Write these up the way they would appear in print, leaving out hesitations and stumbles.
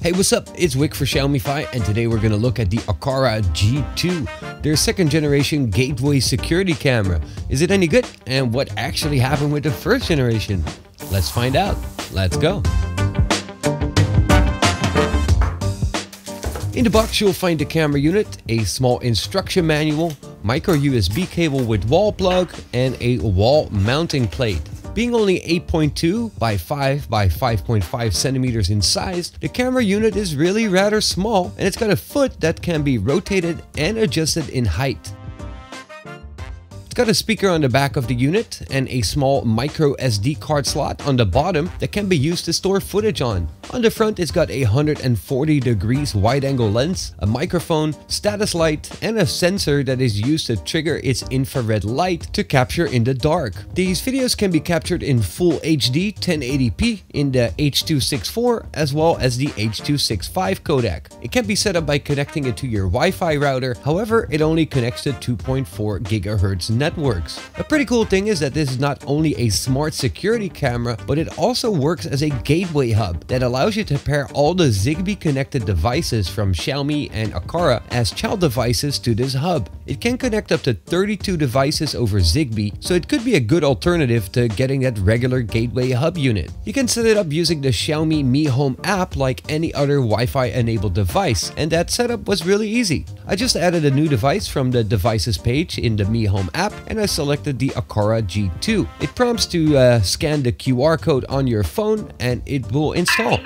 Hey, what's up? It's Wick for Xiaomify, and today we're going to look at the Aqara G2, their second generation gateway security camera. Is it any good? And what actually happened with the first generation? Let's find out. Let's go. In the box, you'll find the camera unit, a small instruction manual, micro USB cable with wall plug, and a wall mounting plate. Being only 8.2 by 5 by 5.5 centimeters in size, the camera unit is really rather small, and it's got a foot that can be rotated and adjusted in height. It's got a speaker on the back of the unit and a small micro SD card slot on the bottom that can be used to store footage on. On the front, it's got a 140 degrees wide-angle lens, a microphone, status light, and a sensor that is used to trigger its infrared light to capture in the dark. These videos can be captured in full HD 1080p in the H.264 as well as the H.265 codec. It can be set up by connecting it to your Wi-Fi router, however, it only connects to 2.4 GHz networks. A pretty cool thing is that this is not only a smart security camera, but it also works as a gateway hub that allows you to pair all the Zigbee connected devices from Xiaomi and Aqara as child devices to this hub. It can connect up to 32 devices over Zigbee, so it could be a good alternative to getting that regular gateway hub unit. You can set it up using the Xiaomi Mi Home app like any other Wi-Fi enabled device, and that setup was really easy. I just added a new device from the devices page in the Mi Home app, and I selected the Aqara G2. It prompts to scan the QR code on your phone and it will install.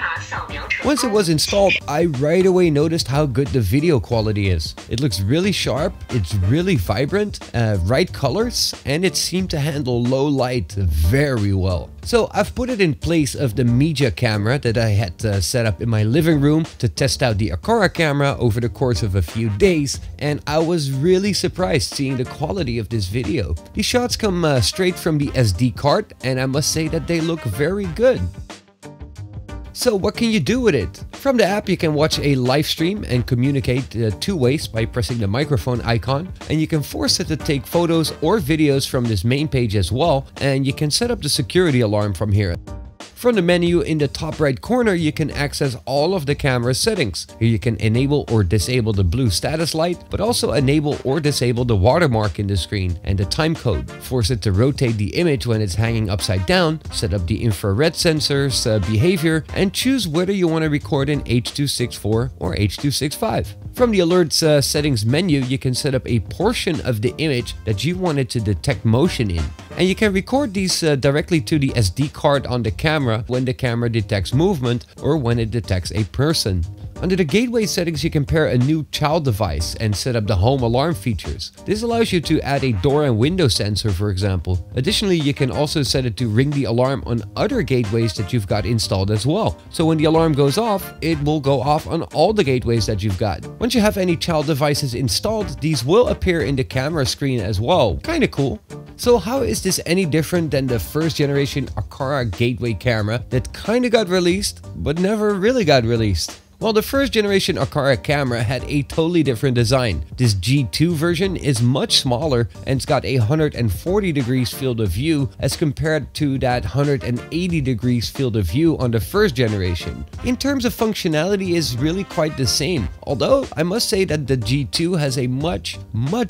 Once it was installed, I right away noticed how good the video quality is. It looks really sharp, it's really vibrant, right colors, and it seemed to handle low light very well. So I've put it in place of the media camera that I had set up in my living room to test out the Aqara camera over the course of a few days, and I was really surprised seeing the quality of this video. These shots come straight from the SD card, and I must say that they look very good. So what can you do with it? From the app, you can watch a live stream and communicate two ways by pressing the microphone icon, and you can force it to take photos or videos from this main page as well, and you can set up the security alarm from here. From the menu in the top right corner, you can access all of the camera settings. Here you can enable or disable the blue status light, but also enable or disable the watermark in the screen and the time code. Force it to rotate the image when it's hanging upside down, set up the infrared sensor's behavior, and choose whether you want to record in H.264 or H.265. From the alerts settings menu, you can set up a portion of the image that you wanted to detect motion in. And you can record these directly to the SD card on the camera when the camera detects movement or when it detects a person. Under the gateway settings, you can pair a new child device and set up the home alarm features. This allows you to add a door and window sensor, for example. Additionally, you can also set it to ring the alarm on other gateways that you've got installed as well. So when the alarm goes off, it will go off on all the gateways that you've got. Once you have any child devices installed, these will appear in the camera screen as well. Kinda cool. So how is this any different than the first generation Aqara gateway camera that kinda got released, but never really got released? Well, the first generation Aqara camera had a totally different design. This G2 version is much smaller and it's got a 140 degrees field of view as compared to that 180 degrees field of view on the first generation. In terms of functionality, is really quite the same, although I must say that the G2 has a much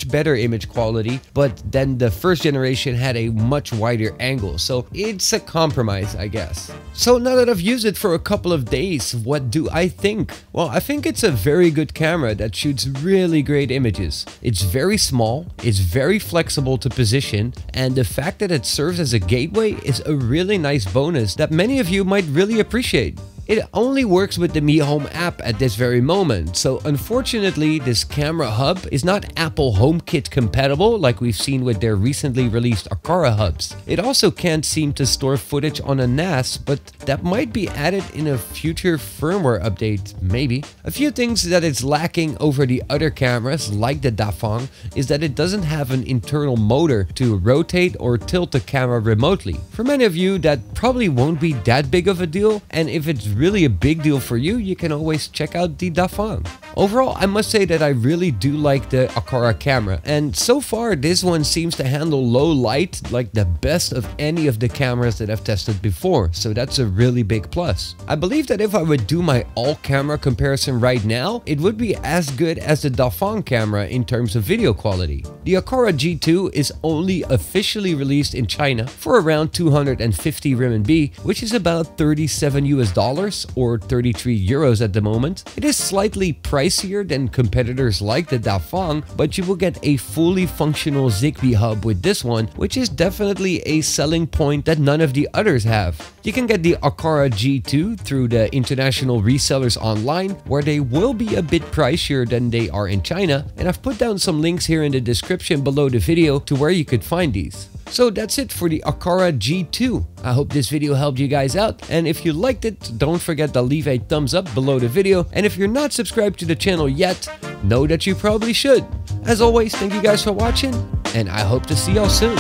better image quality, but then the first generation had a much wider angle, so it's a compromise, I guess. So now that I've used it for a couple of days, what do I think? Well, I think it's a very good camera that shoots really great images. It's very small, it's very flexible to position, and the fact that it serves as a gateway is a really nice bonus that many of you might really appreciate. It only works with the Mi Home app at this very moment, so unfortunately this camera hub is not Apple HomeKit compatible like we've seen with their recently released Aqara hubs. It also can't seem to store footage on a NAS, but that might be added in a future firmware update, maybe. A few things that it's lacking over the other cameras, like the Dafang, is that it doesn't have an internal motor to rotate or tilt the camera remotely. For many of you, that probably won't be that big of a deal, and if it's really a big deal for you, you can always check out the Dafang. Overall, I must say that I really do like the Aqara camera, and so far this one seems to handle low light like the best of any of the cameras that I've tested before, so that's a really big plus. I believe that if I would do my all camera comparison right now, it would be as good as the Dafang camera in terms of video quality. The Aqara G2 is only officially released in China for around 250 RMB, which is about $37 or 33 euros at the moment. It is slightly pricier than competitors like the Dafang, but you will get a fully functional Zigbee hub with this one, which is definitely a selling point that none of the others have. You can get the Aqara G2 through the international resellers online, where they will be a bit pricier than they are in China, and I've put down some links here in the description below the video to where you could find these. So that's it for the Aqara G2. I hope this video helped you guys out, and if you liked it, don't forget to leave a thumbs up below the video, and if you're not subscribed to the channel yet, know that you probably should. As always, thank you guys for watching, and I hope to see y'all soon.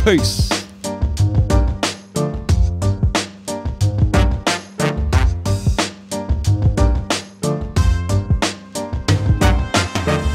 Peace!